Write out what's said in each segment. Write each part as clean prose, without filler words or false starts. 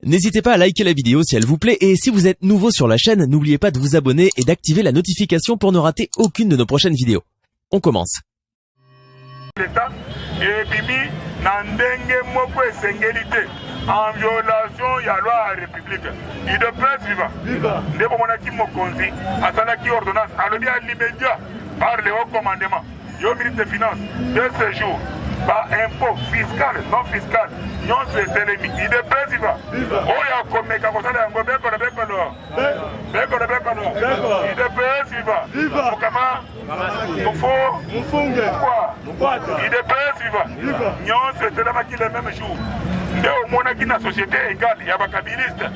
N'hésitez pas à liker la vidéo si elle vous plaît et si vous êtes nouveau sur la chaîne, n'oubliez pas de vous abonner et d'activer la notification pour ne rater aucune de nos prochaines vidéos. On commence. L'État et bimi nandenge moko esengelite en violation ya loi à la République. Il de presse viva. Ndebo monaki mokonzi asalaki ordonnance alobi à l'immédiat par le haut commandement. Yo ministre des Finances de ce jour. Par impôt fiscal, non fiscal, non c'est télémi. Il de presse viva. Oya komeka kosala yango bekolo. Il de presse viva. Mukama Mufunge. Il de presse viva. Non c'est téléma qui le même jour. Nde omona ki na société égale ya bakabiliste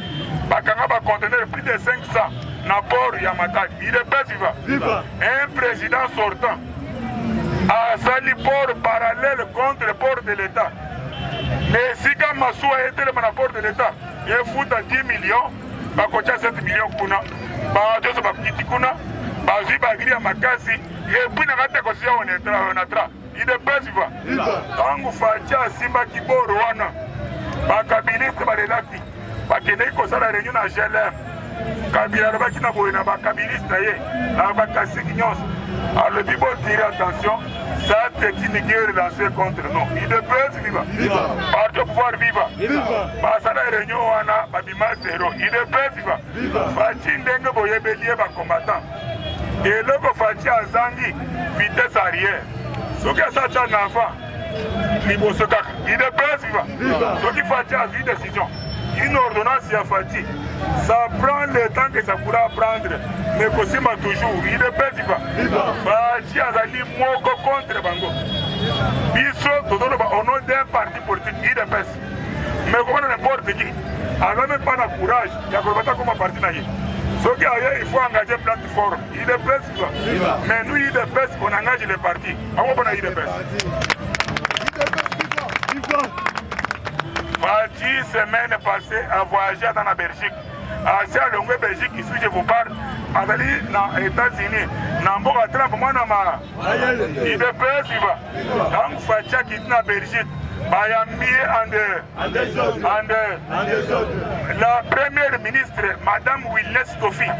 bakanga ba conteneur plus de 500 na port ya Matadi. Il de presse viva. Un président sortant a sali port parallèle contre le port de l'État. Mais si comme Massoua était le port de l'État, il fout à 10 millions, bah coach 7 millions kuna, bah deux ba petit kuna, bah j'ai ba gri à Makasi, et puis na rate ko sia on entra. Il est pas viva. Tangu facha Simba Kiboro wana, ba kabiliste ba relati, ba kene ko sala réunion na GLM. Kabila ba kina boina ba kabiliste ye, ba kasi nyos. Alors le Bible tire attention, ça c'est une guerre lancée contre nous. Il de presse viva. Par le pouvoir viva. Par la réunion wana babima zéro. Il de presse viva. Fachi ndenge boye belie ba combattant. Et le ko fachi azangi vitesse arrière. Ce que ça tient enfant. Libo se kaka. Il de presse viva. Ce qui fachi a vu décision. Une ordonnance à Fati, ça prend le temps que ça pourra prendre, mais Kosima toujours, il est pas viva. Fati a zali moko contre Bango. Biso, au nom d'un parti politique, il est pas. Mais comment n'importe qui, alors même pas de courage, il y a comme un parti naïf. Ce qui il faut engager une plateforme. Il est pas viva. Mais nous, il est pas, on engage les partis. On il est pas. Fati, semaine passée, a voyagé dans la Belgique. À Longue Belgique, ici je vous parle, à dans les États-Unis, dans Mboka Trump, moi, il est pas viva. Donc, Fati a quitté la Belgique. La première ministre, Madame Wilness Tofi,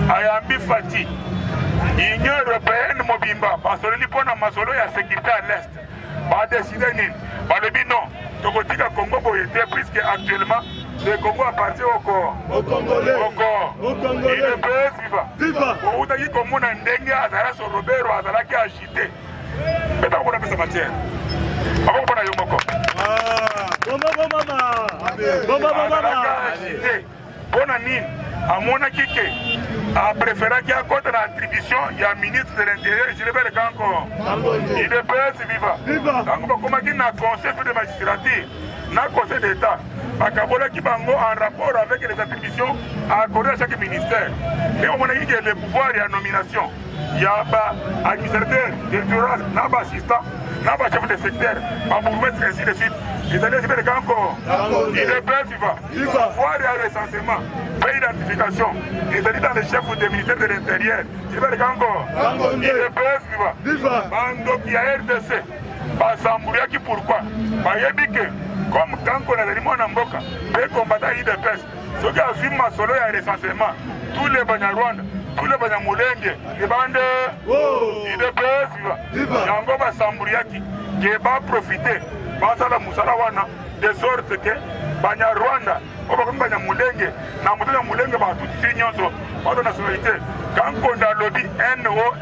Ayambi Fati, Union européenne Mobimba, parce que nous avons masolo et la sécurité à l'Est. Va décider non. Tokotika Congo boyete puisque actuellement le Congo appartient au Congolais. Il est pas viva. Au Outaki Congo na ndenge azala sur Robert azala qui agité. Mais pas qu'on a fait sa matière. Pas qu'on a yomoko. Bona nini amona kike a préféré qu'il y a contre l'attribution il y a ministre de l'Intérieur je le vais encore il est pas viva donc comment qu'il n'a conseil de magistrature n'a conseil d'État Bakabola qui bango en rapport avec les attributions accordées à chaque ministère et on a dit que le pouvoir et la nomination il y a pas administrateur directeur n'a pas assistant n'a pas chef de secteur pas bourgmestre ainsi de suite les années c'est encore il est pas viva voir le recensement fait identification et c'est dans les chefs des ministères de l'Intérieur c'est encore il est pas viva bando qui a RDC Basambouria qui pourquoi Bayebike comme quand on a des mots en Mboka les combattants IDPS ceux qui ont vu ma solo et recensement tous les Banyarwanda tous les Banyamulenge les bandes IDPS Yango Basambouria qui va profiter Basala Musalawana de sorte que Banyarwanda Banyamulenge na mutuna mulenge ba tout nyonso ba nationalité quand on a lobby NON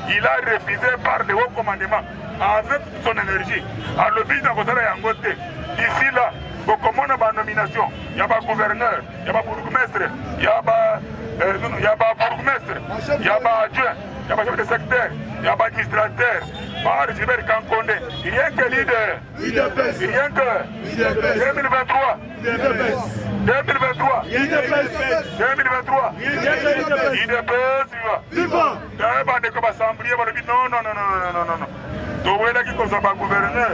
il a refusé par le haut commandement avec son énergie à lobby dans Kosala Yangote ici là comment on a nomination il y a pas gouverneur il y a pas bourgmestre il y a pas bourgmestre il y a pas adjoint il y a pas chef de secteur il y a pas administrateur par Gilbert Kankonde rien que leader rien que 2023 2023 il est pas viva non donc voilà qui cause pas gouverneur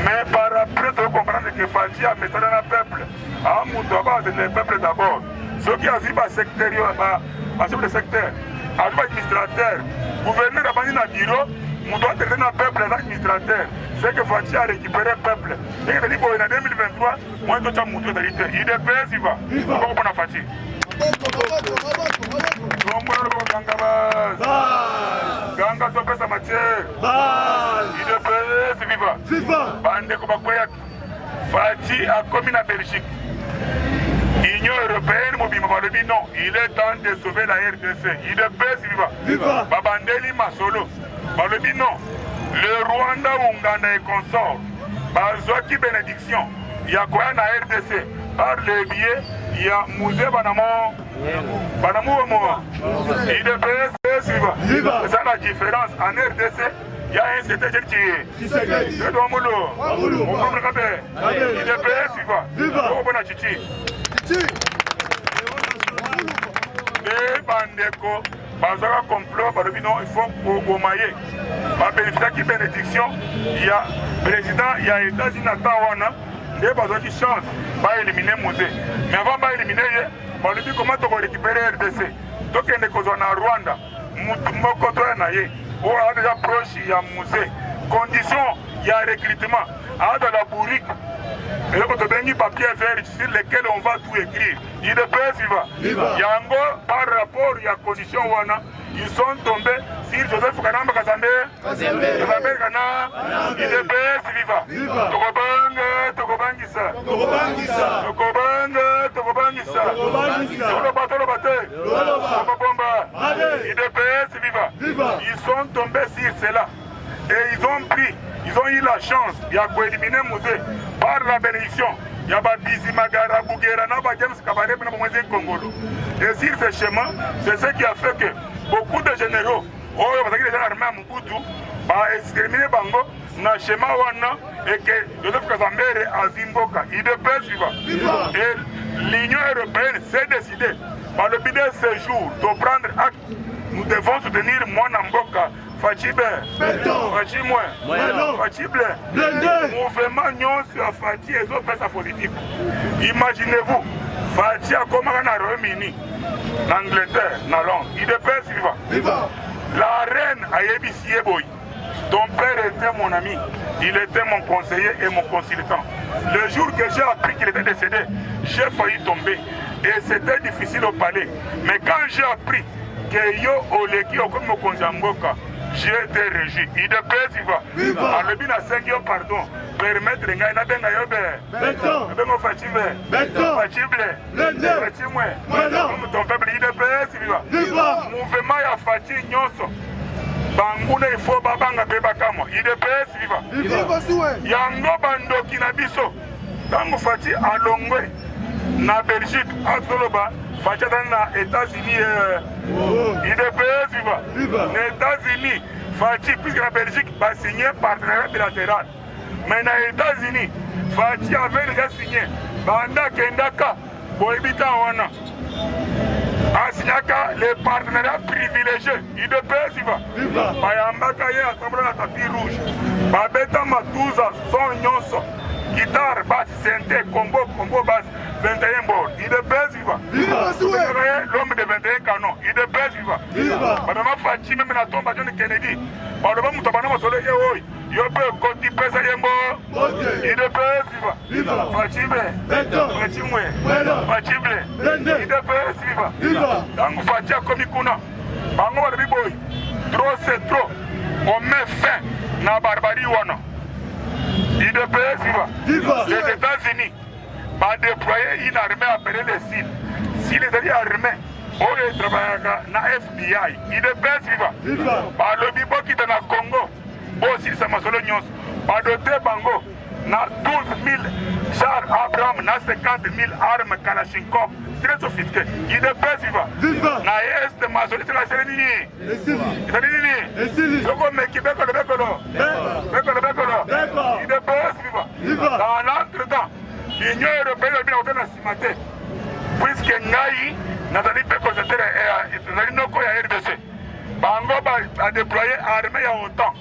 mais par après de comprendre que Fati a mis dans le peuple à Moutaba c'est le peuple d'abord ceux qui ont vu par secteur chef de secteur administrateur gouverneur a pas dans le bureau on doit traiter un peuple administrateur. C'est que Fachi a récupéré le peuple. Et que dit en 2023, moi je suis monté d'alité. IDPS il va. Comment on a Fachi? Ganga to pesa matière. IDPS viva. Viva. Bande ko bakoyak. Fachi a commis la Belgique. L'Union européenne, non, il est temps de sauver la RDC. Il est bête, viva. Babandeli Masolo. Non, le Rwanda, Ouganda et consort. Bazoki bénédiction. Il y a quoi dans la RDC? Par le biais, il y a Musée Banamo. Banamo Moa. Il est bête, viva. C'est ça la différence. En RDC, il y a un certain qui c'est Domolo. On comprend bien. Il est bête, viva. On va chichi. Les bandeko, bazara complot, il faut gomailler. Par bénéficier qui bénédiction, il y a président, il y a États-Unis à Tawana, les bazars qui changent, pas éliminer Mosé. Mais avant de éliminer, on dit comment on va récupérer RDC. Donc il y a des choses en Rwanda, Mokoto Naye, on a déjà proche, il y a Mosé. Condition, il y a recrutement, à de la bourrique. Et là, on a des papiers verts sur lesquels on va tout écrire. Il est viva. Yango, par rapport à la condition wana, ils sont tombés sur Joseph Kanamba Kazambe. Kazambe Kana, il est viva. Tokobangisa. Sur le bateau, le il est viva. Ils sont tombés sur cela. Et ils ont eu la chance, il y a éliminer Mosé par la bénédiction. Il y a Bizi Magara, Bougera, James Kabaré, Congolo. Et sur ce chemin, c'est ce qui a fait que beaucoup de généraux, armés à exterminer Bango, na schéma wana, et que Joseph Kazambere a Zimboka. Il est viva. Et l'Union européenne s'est décidée, par le biais de ce jour, de prendre acte. Nous devons soutenir Mwanamboka. Fachibe, Fachimwe, Fachible, mouvement Nyon sur Fachi et autres personnes positives. Imaginez-vous, Fachi a commencé à Royaume-Uni, l'Angleterre, dans Londres. Il est viva. La reine a Yébissi Boy. Ton père était mon ami, il était mon conseiller et mon consultant. Le jour que j'ai appris qu'il était décédé, j'ai failli tomber. Et c'était difficile au palais. Mais quand j'ai appris que yo oleki comme mon konjamboka, j'ai été régi. Il est viva. Alors, il a 5 ans, pardon. Permettre les gens de ton peuple, il est viva. Mouvement a Fati Nyonso. Banguna il faut babanga bebakamo. Il est viva. Yango bandoki na biso. Tango Fati a longwe. Na Belgique, à Zoloba. Fati dans les États-Unis. Il est viva. Les États-Unis, Fachi, puisque la Belgique va signer partenariat bilatéral. Mais les États-Unis, Fachi avait déjà signé. Banda Kendaka, Boibita Wana. A signé les partenariats privilégiés. Il est viva. Bayambaka y a tombé la tapis rouge. Babeta Matouza, son nyonso. Guitare, basse, synthé, combo basse. 21 bords, il est viva. L'homme de 21 canons, il est viva. Madame Fachi, même la tombe de John Kennedy. Madame Moutabana Soleil, il peut continuer à Yembo. Il est viva. Fachi, il est viva. Donc Fachi a commis Kuna. Bango de Biboy. Trop c'est trop. On met fin à la barbarie. Il est viva. Les États-Unis va déployer une armée appelée les SEAL. Si les alliés armés, on travaille dans la FBI, il est viva. Par le bibo qui est dans le Congo, aussi c'est ma solo nyos. Par doté Bango, na 12 000 chars Abraham, na 50 000 armes Kalachnikov, très sophistiquées. Il est viva. Na est ma solo, c'est la Sérénie. C'est Soko Mekibeko de Bekolo. Il est viva. Dans l'entretemps, l'Union européenne a bien entendu la cimenté. Puisque Ngaï n'a pas dit que RDC. Bango a déployé l'armée il y a longtemps.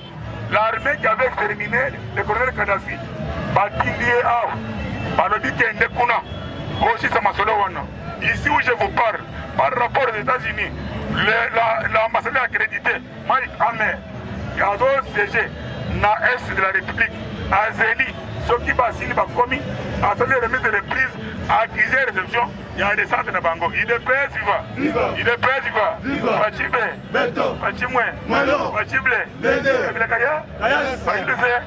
L'armée qui avait exterminé le colonel Kadhafi. Aussi, ici où je vous parle, par rapport aux États-Unis, l'ambassadeur accrédité, Mike Hammer, azo siéger na est de la République azeli soki basili bakomi asali remise de reprise accusé réception ya descente na bango IDPS viva IDPS viva Fachibe Fachimwe Fachible Bilakaya Fachibese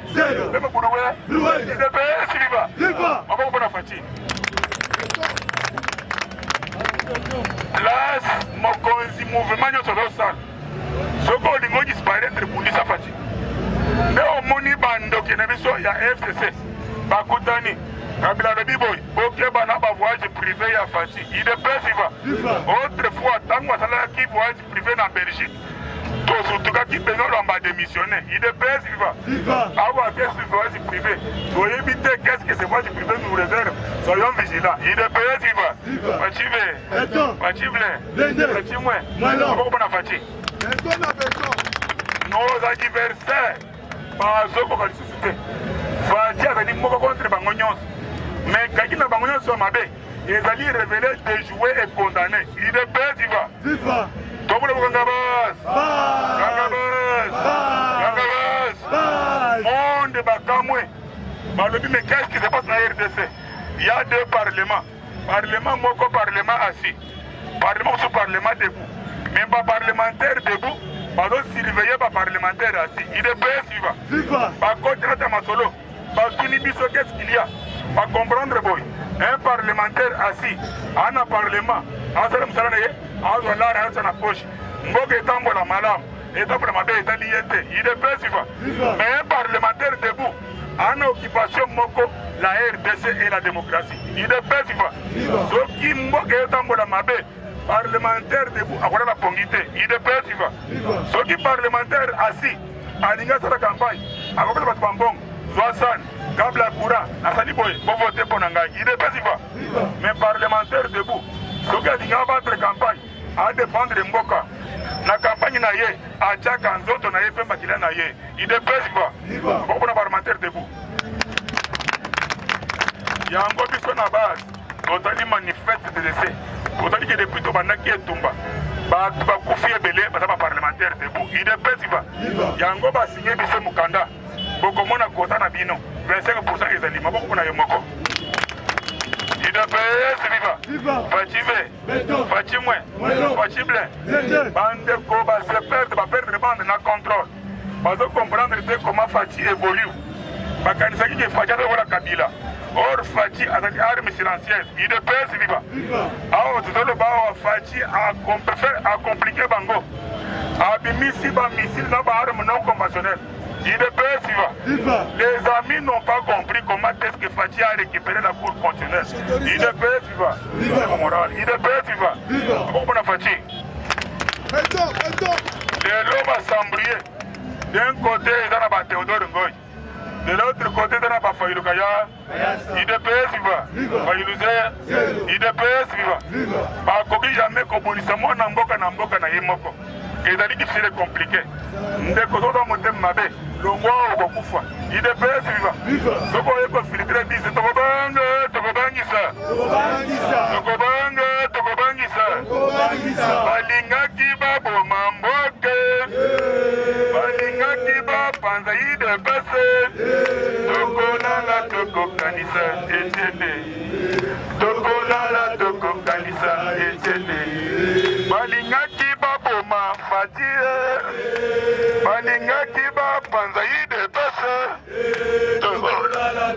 Bema Kuruwe IDPS viva Maboko bona Fachi Las mokonzi mouvement nyonso zosala soko olingo disparaître kundisa Fachi nde omoni bandoki na biso ya FCC bakutani kabila lobi boy bokeba na bavoyage privé ya Fachi IDPS viva autrefois ntango asalaki voyage privé na Belgique tosutukaki pene olamba démissionné IDPS viva awa qu'est-ce que voyage privé toyebi te qu'est-ce que ce voyage privé nous réserve soyons vigilants IDPS viva Fachive Fachible Fachimwe maboko bona Fachi nos adversaires bazokoka lisusu te Fachi azali moko contre bango nyonso mais kaki na bango nyonso mabe ezali révélé déjoué et condamné IDPS viva tomona bokangabas monde bakamwe balobi mais qu'est-ce qui se passe na RDC il y a deux parlements moko parlement assis parlement sous parlement debout mais ba parlementaire debout bazo surveiller ba parlementaire assis IDPS viva ba contrat masolo ba tuni biso qu'est-ce qu'il y a ba comprendre boy un parlementaire assis ana parlement asala msala naye azo lara hata na poche ngoke etambola malamu etambola mabe etali yete IDPS viva mais un parlementaire debout ana occupation moko la RDC et la démocratie IDPS viva soki mboke etambola mabe parlementaire debout akola la pongite IDPS viva soki parlementaire assis alinga sala campagne akopela bato bambongo Zoasan kabla courant asali boy bo voter pour ngai IDPS viva mais parlementaire debout soki alinga battre campagne a défendre mboka na campagne na ye achaka nzoto na ye pemba kila na ye IDPS viva boko na parlementaire debout yango biso na base totali manifeste de décès totali que depuis to bandaki etumba bato bakufi ebele baza baparlementaire debout IDPS viva yango basinye biso mukanda bokomona kota na bino 25% ezali maboko mpona ye moko IDPS viva Fachive Fachimwe Fachible bandeko base perdre bande na contrôle bazo comprendre te comment Fachi évolue bakanisaki ke Fachi azokola Kabila or Fachi azali arme silencieuse IDPS viva awa tozoloba awa Fachi a compliqué bango abimisi bamisile na baarme non conventionnelle IDPS viva les amis n'ont pas compris comment est-ce que Fachi a récupéré la cour constitutionnelle IDPS viva moral IDPS viva bon Fachi les lobes assemblés d'un côté ils ont la Théodore Ngoy de l'autre côté ils ont la Fayulu Kaya IDPS viva Fayulu IDPS viva bakoki jamais kobonisa mwana mboka na ye moko ezali difficile compliqué ndeko zoza motema mabe longwa okokufa IDPS viva soko oyeko filtre bise tokobangisa balingaki baboma mboke balingaki bapanza IDPS tokolala tokokanisa etele balingaki baboma Fatie balingaki bapanza IDPS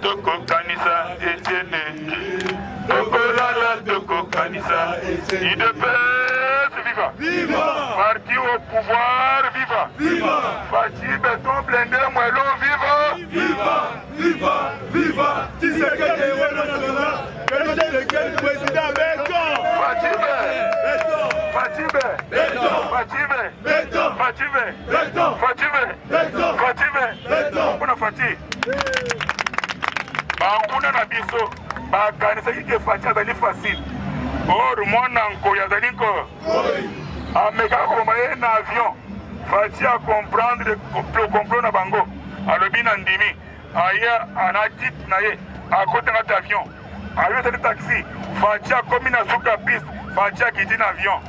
tokokanisa etele IDPS viva parti au pouvoir viva Fachi béton blindé moellon viva Tshisekedi welo national quel président Fachi banguna na biso bakanisaki ke Fachi azali facile or mwana nkoya azali nko amekaka koboma ye na avion Fachi a comprendre le complot na bango alobi na ndimi aye ana titre na ye akotanga ta avion ayotali taxi Fachi akomi na suka piste Fachi akiti na avion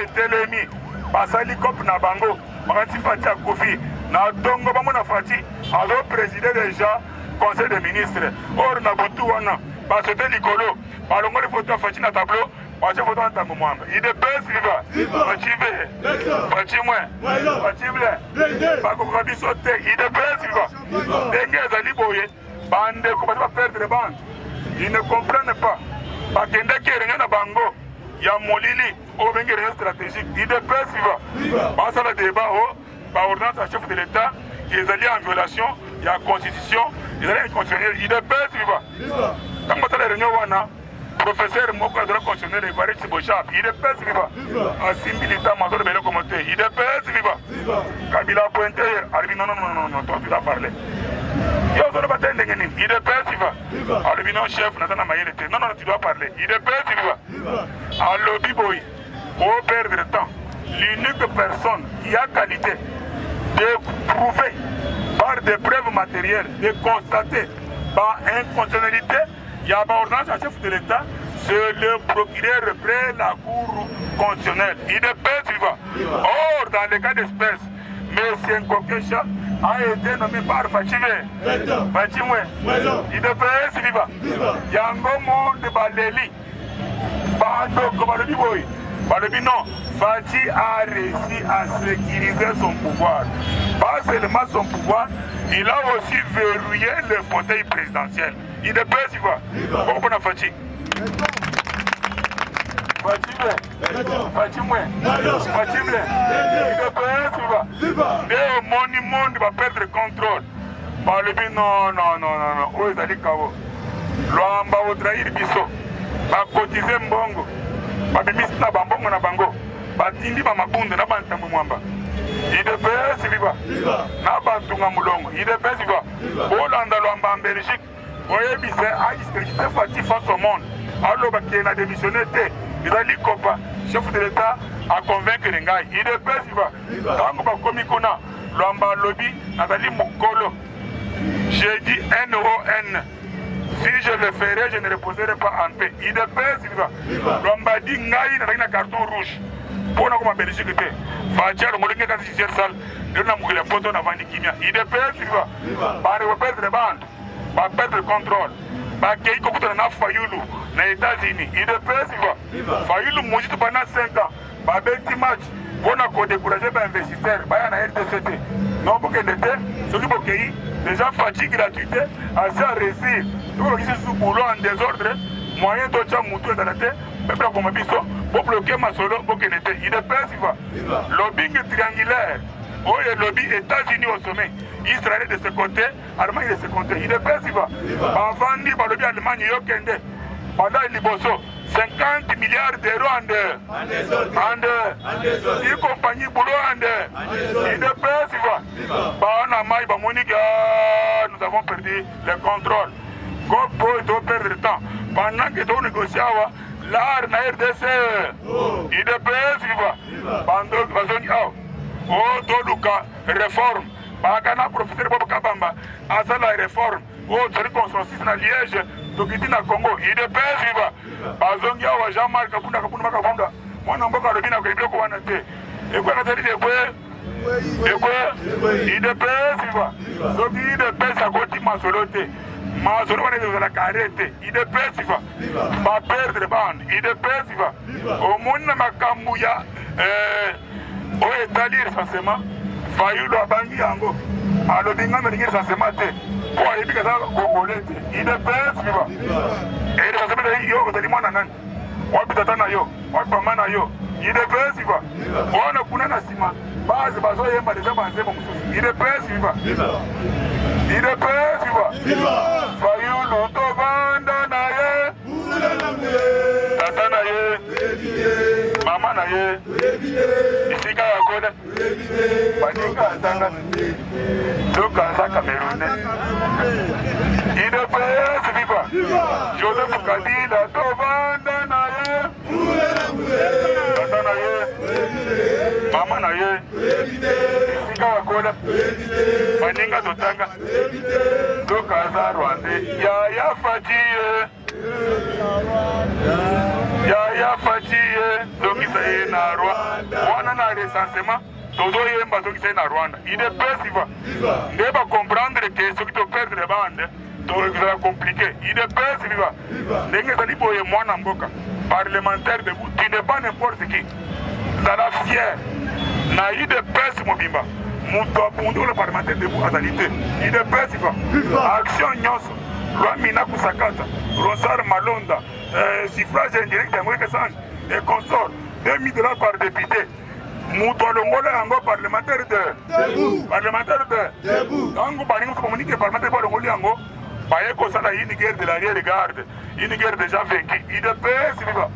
etelemi basali cope na bango bakati Fachi akufi na tongo bamona fati azo présider déjà conseil des ministres or na butu wana basote likolo balongoli photo ya fati na tableau batie photo na ntango mwamba idps viva bachive bachimwe bachible bakokoka biso te idps viva ndenge ezali boye bandeko baza baperdre bande ils ne comprennent pas bakendaki réunion na bango ya molili oyo bengi réunion stratégique idps viva basala débat o baordonnance ya chef de l'état ezali en violation ya constitution ezali inconstitutionnel idps viva ntango basala réunion wana professeur moko azala constitutionnel evariste bochap idps viva asimbi litama azolo beleko mo te idps viva kabila pointe alobi non toi tu dois parler yo ozolo bata ndenge nini idps viva alobi non chef naza na mayele te non tu dois parler idps viva alobi boye o perdre temps l'unique personne qui a qualité de prouver par des preuves matérielles, de constater par inconstitutionnalité, il y a une ordonnance à chef de l'État, c'est le procureur près la Cour constitutionnelle. IDPS viva. Or, dans les cas d'espèce, M. Nkokesha a été nommé par Fachive. Fachimwe. IDPS viva. Yango monde baleli. Bando Kobalobi boy. Balobi non. Fati a réussi à sécuriser son pouvoir. Pas seulement son pouvoir, il a aussi verrouillé le fauteuil présidentiel. Il est prêt, il va. Pourquoi on a Fati? Fati moué. Fati blé. Il est prêt, il va. Et mon monde va perdre le contrôle. Balobi non. Où est Ali Kawo? Loamba au trahir biso. Ba cotiser mbongo. Ba bimisi na bambongo na bango. Batindi ba mabunda na bantambo mwamba IDPS viva na bantunga mulongo IDPS viva Bolanda lwamba en Belgique oyebise a discrédité Fati face au monde aloba qui na démissionné te ezali kopa chef de l'état a convaincre ngai IDPS viva tango bakomi kuna lwamba lobi nazali mokolo j'ai dit NON. Si je le ferai, je ne reposerai pas en paix. IDPS viva lwamba di ngai nazali na carton rouge pour nous comme Belgique te Fatia le molinga dans cette salle de na mukile photo na vandi kimia IDPS viva ba perdre le bande ba perdre le contrôle ba kei ko kuta na Fayulu na États-Unis IDPS viva Fayulu mojito pendant 5 ans ba beti match pour na décourager ba investisseurs ba na RDCT non pour que l'été ce qui bokei déjà fatigue gratuité assez à réussir tout qui se sous boulot en désordre moyen de tcha mutu dans la tête peuple comme biso pour bloquer ma solo pour que n'était IDPS viva lobbying triangulaire oh le lobby États-Unis au sommet Israël de ce côté Allemagne de ce côté IDPS viva bavandi ba lobby Allemagne yo kende pendant liboso 50 milliards d'euros en deux une compagnie boulot en deux IDPS viva bana mai ba monika nous avons perdu le contrôle Gopo doit perdre le temps pendant que tu négocies l'art na RDC IDPS viva bando bazoni oh toluka réforme bakana professeur Bobo Kabamba asala réforme oh tari consensus na Liège tokiti na Congo IDPS viva bazongi awa Jean-Marc Kapunda makabunda mwana mboka lobina ko ibyo ko wana te ekwa katali IDPS viva soki IDPS akoti masolo te masolo wana ezala karete IDPS viva ba perdre bande IDPS viva omoni na makambo ya oyo etali recensement Fayulu abangi yango alobi nga melingi recensement te po ayebi kaza kongole te IDPS viva recensement yo ozali mwana nani wapi tata na yo wapi mama na yo IDPS viva wana kuna na nsima base bazoyemba deja banzembo mosusu IDPS viva IDPS viva Fayulu tovanda na ye tata na ye mama na ye isika ya kone baninga azanga tokanza Camerounais IDPS viva Joseph Kabila tovanda na ye tata na ye mama na ye isika ya kone baninga totanga tokanza Rwanda Yaya Fati ye tokisa ye na Rwanda wana na recensement Todo yemba soki c'est na Rwanda. Il est viva. Ne va comprendre que ce qui te perdre les bandes. Ça va compliqué. Il est viva. N'engue zali boye mwana mboka. Parlementaire debout. Tu n'es pas n'importe qui. Zala fier. Na il est mobimba. Mundo le parlementaire debout azalité. Il est viva. Action nyonso. Loi Mina Kusakata. Rosar Malonda. Suffrage indirect d'Amérique Sange. Et consort. $2000 par député. Mouto Longola yango parlementaire de parlementaire de yango baningo communiquer parlementaire pour Longola yango baye ko sala une guerre de l'arrière-garde, une guerre déjà vaincue. Il de paix viva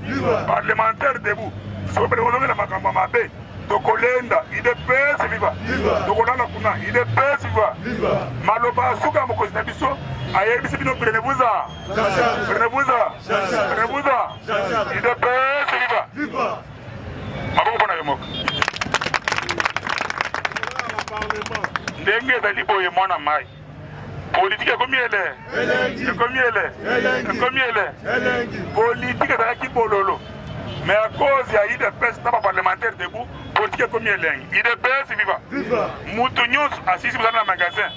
parlementaire debout sobre longola na makamba mabe tokolenda il de paix viva tokolala kuna il de paix viva maloba suka mokozi na biso ayebisi bino prenez-vous-en il de paix viva maboko na yomoko ndenge ezali boye mwana mai politike ekomi ele politike ezalaki bololo mais à cause ya idps na baparlementaire debout politike ekomi elengi idps viva mutu nyonso asisi kozala na magasin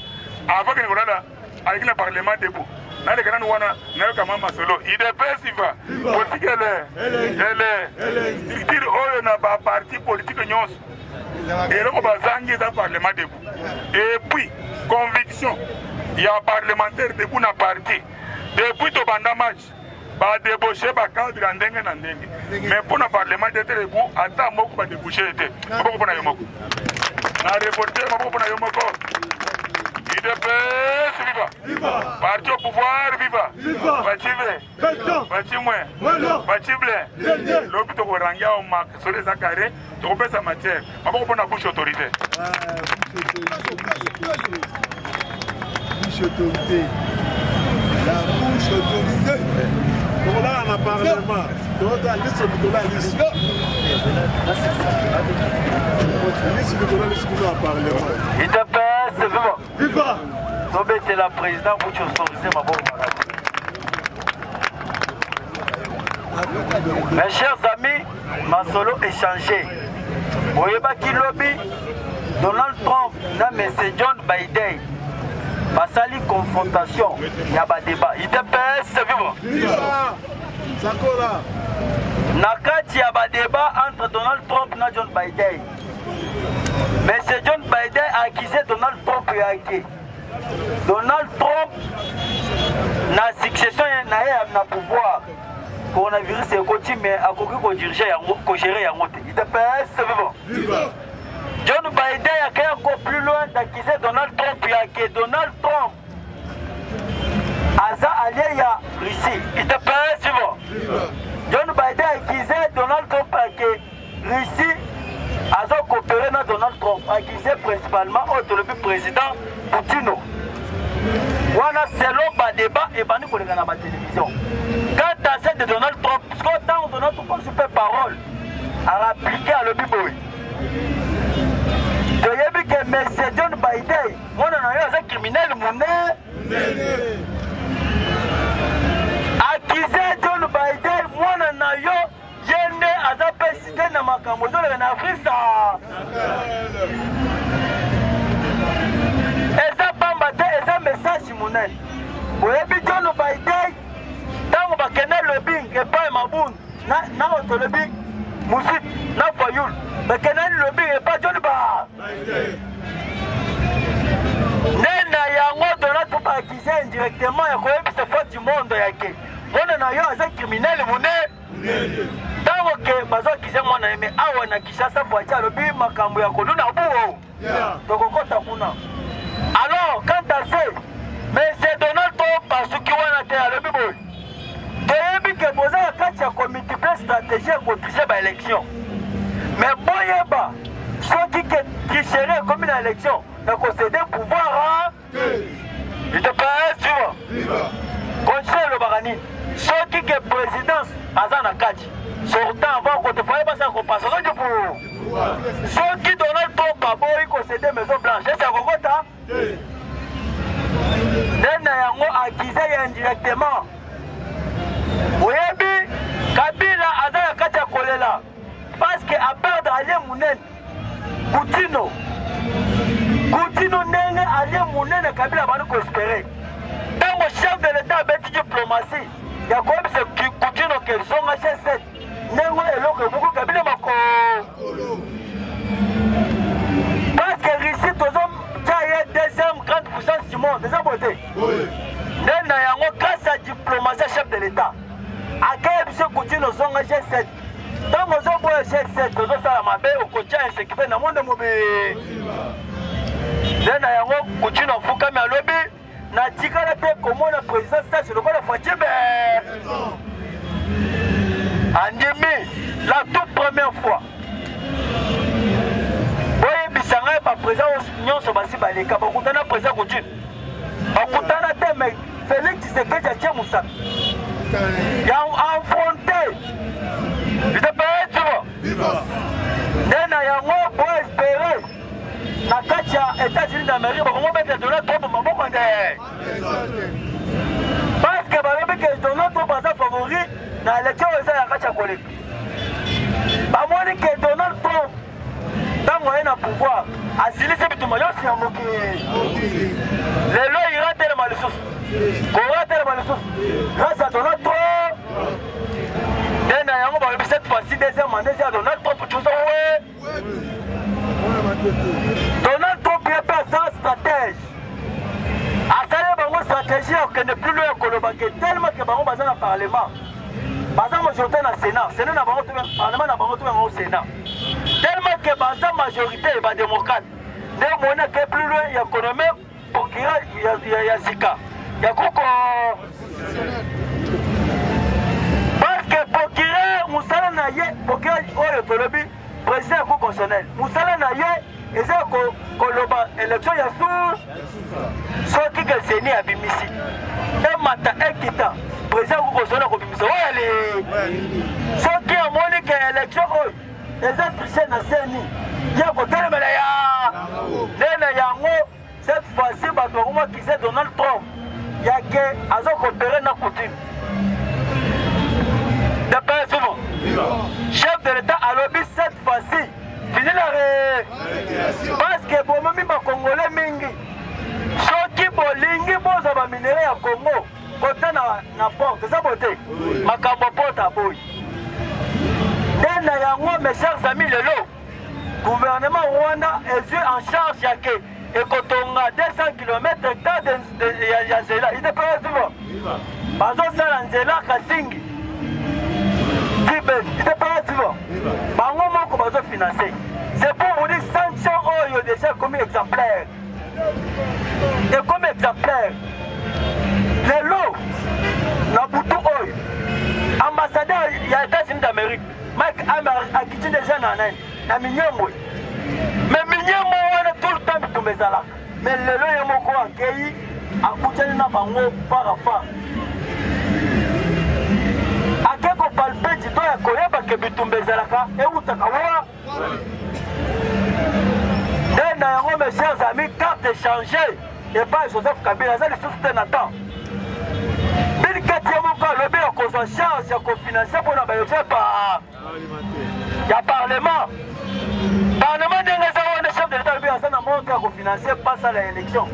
avant kende kolala aleki na parlement debout naleka nanu wana nayoka mwa masolo idps viva politike ele structure oyo na baparti politike nyonso eloko bazangi eza parlement debout et puis conviction ya parlementaire debout na parti depuis tobanda match badébauche bacadre ya ndenge na ndenge mais mpo na parlementaire debout ata moko badébauche ete maboko mpo na yo moko na reporter maboko mpo na yo moko IDPS viva parti au pouvoir viva baci mwe baci ble lobi tokorangia oma solo eza carré tokopesa matière maboko mpo na bouche autorité la bouche autorisée tokolala na parlement tokotaa liso likola liso likola na parlement IDPS viva tobetela président bouche autorisée maboko malamu. Mes chers amis, masolo échangé boyebaki lobi Donald Trump na M. John Biden basali confrontation ya ba débat IDPS viva na kati ya ba débat entre Donald Trump na John Biden. M. John Biden a accusé Donald Trump ya ke Donald Trump na succession na ye na pouvoir coronavirus ekoti mais akoki kogérer yango te IDPS viva John Biden a été encore plus loin d'accuser Donald Trump ya que Donald Trump aza allié ya Russie. IDPS viva John Biden a accusé Donald Trump ya que Russie aza coopéré na Donald Trump, accusé principalement au président Poutine. Wana selon ba débat et bani koleka na ba télévision. Quand à celle de Donald Trump, parce que tant Donald Trump super parole a appliqué à le biboy. Toyebi que M. John Biden, mon analyse est criminel monnaie. Accusé John Biden, mon analyse, je n'ai à pas cité dans ma camozo en Afrique. Et ça bambate, et ça message monnaie. Toyebi John Biden, tant que Kenel lobbying et pas Maboun, na autolobby, Moussit, na Fayoul. Mais Kenel lobbying et pas John Biden. Nena yango Donald Trump accusé indirectement et koyebi se fait du monde yake. Mwana na yo aza criminel monnaie. Tango ke bazo accusé mwana yeme awa na Kinshasa voiture lobi makambo ya koluna buo. Tokokota kuna. Alors quand à ce mais c'est Donald Trump parce qu'il wana te alobi boy. Toyebi ke boza kati ya comité de stratégie pour tricher ba élection. Mais boyeba soki ke tricherie comme une élection na concéder pouvoir IDPS viva conseil le barani soki ke présidence aza na kati sortant avant ko te faye basa ko passe so pour soki Donald Trump aboyi concéder Maison Blanche c'est kokota nena yango accusé indirectement oyebi Kabila aza na kati ya kolela parce que à perdre allié munene Coutinho ndenge alie munene Kabila banu ko espérer. Tango chef de l'état abeti diplomatie ya koyebisa Coutinho ke zonga G7 ndenge eloko buku Kabila mako. Parce que Russie tozom jaye deuxième grande puissance du monde, déjà beauté. Ndenge na yango grâce à diplomatie chef de l'état. Akayebisa Coutinho zonga G7. Tango zongo G7 tozosala mabe okotia insécurité na monde mobe. Ndena yango Coutinho fukami alobi na tikala te komona président stage lokola Fatibe andimi la toute première fois oye bisanga ba président nyonso basi baleka bakutana président Coutinho bakutana te mais Félix Tshisekedi atie Moussa ya affronté ite paye tu vois ndena yango po espérer na kati ya États-Unis d'Amérique bakongo bete Donald Trump maboko nde parce que balobi ke Donald Trump aza favori na élection eza ya kati ya koleka bamoni ke Donald Trump ntango aye na pouvoir asilisi bitumba nyonso ya mokili lelo ira telema lisusu korea telema lisusu grâce à Donald Trump nde na yango balobi cette fois-ci deuxième mandat ya Donald Trump tuza we Donald Trump est pas un stratège. Asale bango stratégie que ne plus loin kolobake tellement que bango baza na parlement. Baza majorité na Sénat, Sénat na bango tout parlement na bango tout au Sénat. Tellement que baza majorité ba démocrate. Ne mona que plus loin ya économie pour qu'il ya zika. Ya koko parce que pour qu'il musala na ye pour qu'il oyo tolobi président constitutionnel musala na ye eza koloba élection ya soki ke seni abimisi emata ekita président constitutionnel kobimisa oyale soki amoni ke élection oyo eza triche na seni ya kotelemela ya ndena yango cette fois-ci bato bakomakise Donald Trump yake aza kopere na Coutinho d'après souvent chef de l'état alobi cette fois-ci fini la parce que bomomi bakongole mingi soki bolingi boza baminere ya Congo kota na porte eza bote makambo porte aboyi nde na yango mes chers amis lelo gouvernement Rwanda ezwi en charge yake ekotonga 200 km ya nzela ite pere souvent bazosala nzela Kasingi ite pere souvent bango moko bazofinancer. C'est pour vous dire sanction oyo déjà comme exemplaire. Et comme exemplaire, les lots, na butu oyo, ambassadeur ya États-Unis d'Amérique, Mike Hammer a quitté déjà na minyembo. Mais minyembo wana tout le temps bitumbezala. Mais les lots ya moko akei akutani na bango farafa. Akeko palpe jito ya koyeba ke bitumbezalaka eutaka wa. Nde na yango mes chers amis carte échangée et pas Joseph Kabila ça les soutient Nathan. Bill Katia moko alobi akozwa charge ya kofinancer mpona baélection ya parlement. Parlement ndenge eza wana chef de l'état alobi aza na montre ya kofinancer mpasa la élection.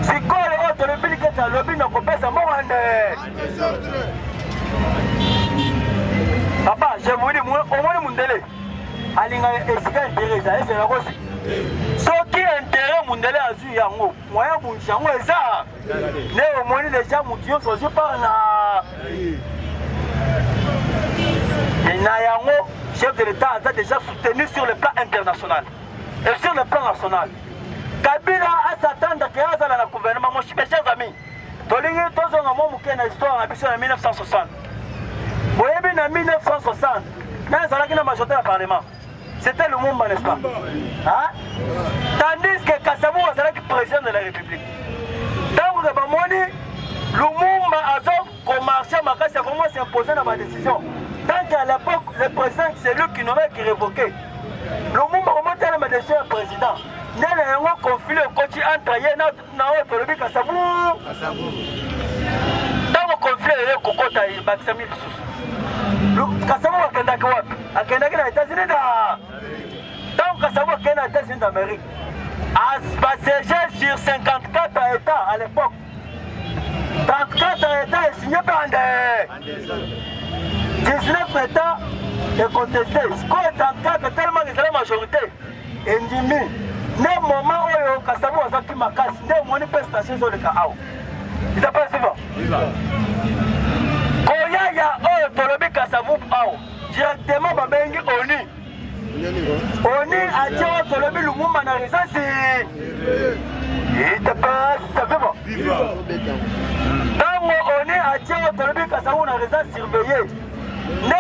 Sikoyo oyo tolobi Bill Katia alobi na kopesa mowande. Papa, je vous dis, omoni mundele alinga esika intérêt eza ese nakosi soki intérêt mundele azwi yango moyen bunisi yango eza ne omoni deja mutu nyonso ozwi par na yango chef de l'état aza déjà soutenu sur le plan international et sur le plan national. Kabila asatanda ke azala na gouvernement mon mes chers amis tolingi tozonga mo moke na histoire na biso na 1960 boyebi na 1960 na ezalaki na majorité ya parlement. C'était Lumumba, n'est-ce pas? Hein? Tandis que Kassabou est président de la République. Donc, Lumumba a commencé à s'imposer dans ma décision. Tant qu'à l'époque, le président, c'est lui qui n'aurait qui révoqué. Lumumba remonte à ma décision du président. Il y a un conflit au côté entre Yéna et Kassabou. Dans le conflit, il y a un conflit avec Baksami Kassabou a États-Unis. Donc Kassabou a États-Unis d'Amérique. Siégé sur 54 États à l'époque. 34 États est signé par 19 États est contesté. Quoi 34 tellement que c'est la majorité. Et Ndimi, ne moment où Kassabou a sorti ma casse, ne mon station sur le Kao. Il t'a pas suivant. Quand il y a Tolobi Kassabou, directement, Babengi Oni. Oni a dit Tolobi Lumumba na résidence. Il t'a pas suivant. Dans on est à Tolobi Kassabou na résidence surveillée.